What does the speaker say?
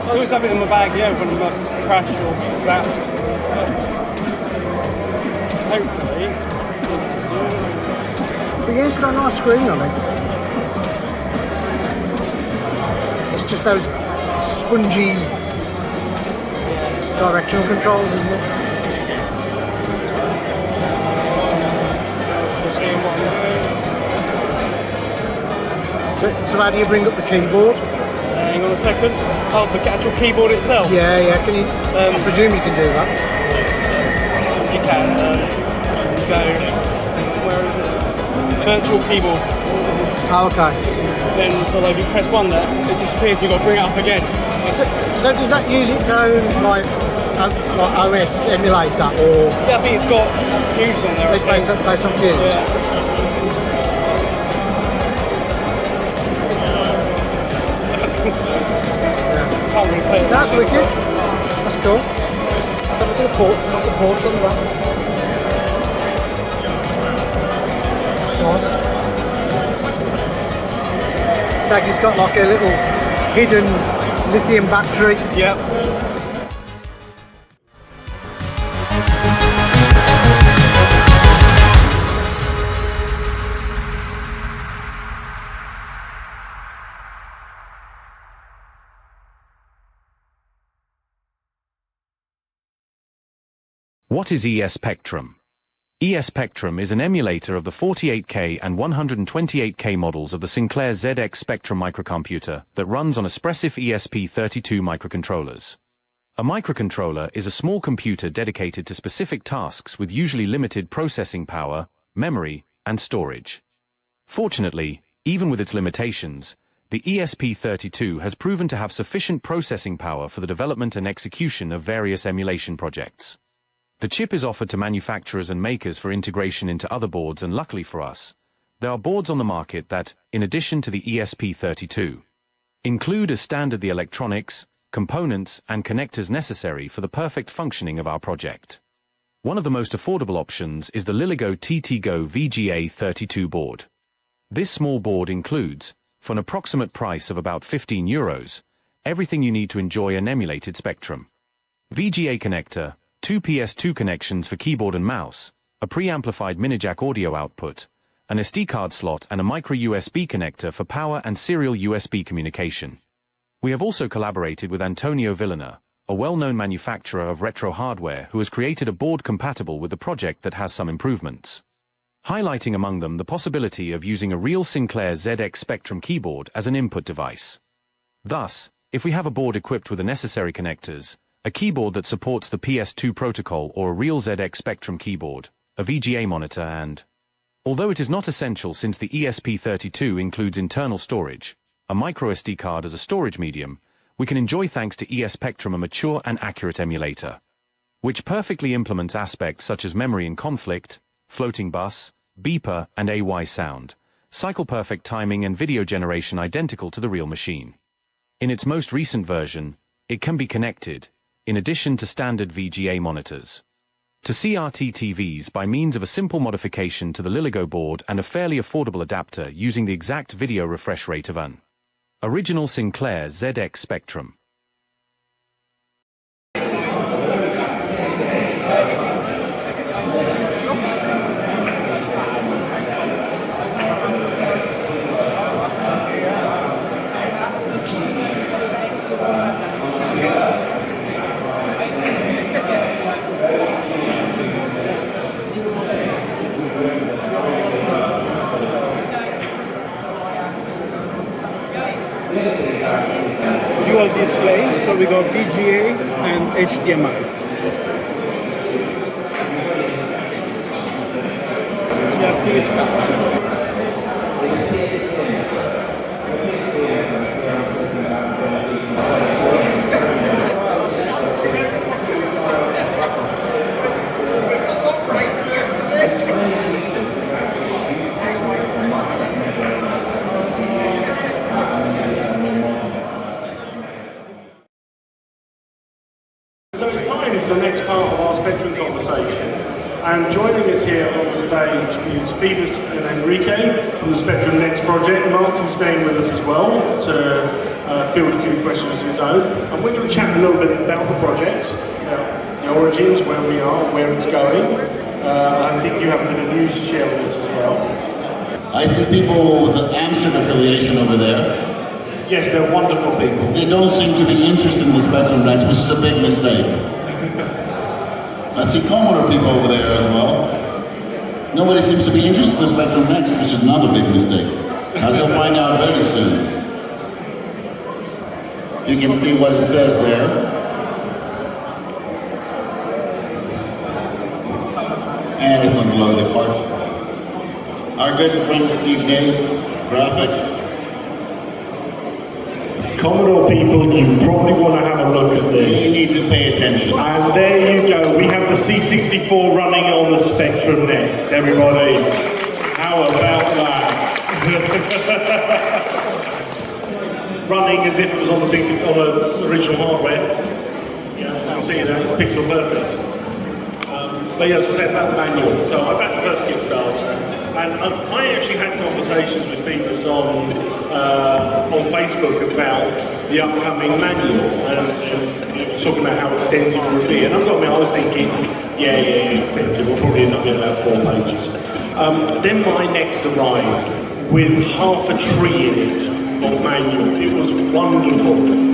I always have it in my bag, yeah, when I crash or zap. Hopefully. But yeah, it's got a nice screen on it. It's just those spongy directional controls, isn't it? We'll see what I'm doing. So how do you bring up the keyboard? Hang on a second. Oh, the actual keyboard itself? Yeah, can you? I presume you can do that. You can. Go. Where is it? Virtual keyboard. Oh, okay. Then, so if you press one there, it disappears. You've got to bring it up again. So does that use its own like OS emulator, or? Yeah, I think it's got Fuse on there. It's based on Fuse. Yeah. Can't really play it. That's wicked. That's cool. Let's have a look at the port. What's the ports on the back? Nice. It's like it's got like a little hidden lithium battery. Yep. What is ES Spectrum? ES Spectrum is an emulator of the 48K and 128K models of the Sinclair ZX Spectrum microcomputer that runs on Espressif ESP32 microcontrollers. A microcontroller is a small computer dedicated to specific tasks with usually limited processing power, memory, and storage. Fortunately, even with its limitations, the ESP32 has proven to have sufficient processing power for the development and execution of various emulation projects. The chip is offered to manufacturers and makers for integration into other boards, and luckily for us, there are boards on the market that, in addition to the ESP32, include as standard the electronics, components, and connectors necessary for the perfect functioning of our project. One of the most affordable options is the Liligo TTGO VGA32 board. This small board includes, for an approximate price of about €15, everything you need to enjoy an emulated Spectrum. VGA connector, 2 PS2 connections for keyboard and mouse, a preamplified mini-jack audio output, an SD card slot and a micro USB connector for power and serial USB communication. We have also collaborated with Antonio Villena, a well-known manufacturer of retro hardware who has created a board compatible with the project that has some improvements, highlighting among them the possibility of using a real Sinclair ZX Spectrum keyboard as an input device. Thus, if we have a board equipped with the necessary connectors, a keyboard that supports the PS2 protocol or a real ZX Spectrum keyboard, a VGA monitor and, although it is not essential since the ESP32 includes internal storage, a microSD card as a storage medium, we can enjoy thanks to ESPectrum a mature and accurate emulator, which perfectly implements aspects such as memory in conflict, floating bus, beeper and AY sound, cycle-perfect timing and video generation identical to the real machine. In its most recent version, it can be connected, in addition to standard VGA monitors, to CRT TVs by means of a simple modification to the Liligo board and a fairly affordable adapter using the exact video refresh rate of an original Sinclair ZX Spectrum. Dual display, so we got VGA and HDMI. CRT is cut. So it's time for the next part of our Spectrum conversation. And joining us here on the stage is Phoebus and Enrique from the Spectrum Next project. Martin's staying with us as well to field a few questions of his own. And we're going to chat a little bit about the project, about the origins, where we are, where it's going. I think you have a bit of news to share with us as well. I see people with an Amsterdam affiliation over there. Yes, they're wonderful people. They don't seem to be interested in the Spectrum Next, which is a big mistake. I see Commodore people over there as well. Nobody seems to be interested in the Spectrum Next, which is another big mistake. As you'll find out very soon. You can see what it says there. And it's on the loaded part. Our good friend Steve Dace, graphics. Commodore people, you probably want to have a look at this. You need to pay attention. And there you go, we have the C64 running on the Spectrum Next, everybody. How about that? Running as if it was on the C64, on the original hardware. Yeah, you can see that, it's pixel perfect. But yeah, as I said about the manual, so I'm at the first Kickstarter. And I actually had conversations with Phoebus on Facebook about the upcoming manual, and it was talking about how extensive it would be. And I've got to admit, I was thinking, yeah, extensive. We'll probably end up with about 4 pages. Then my Next arrived with half a tree in it of manual. It was wonderful.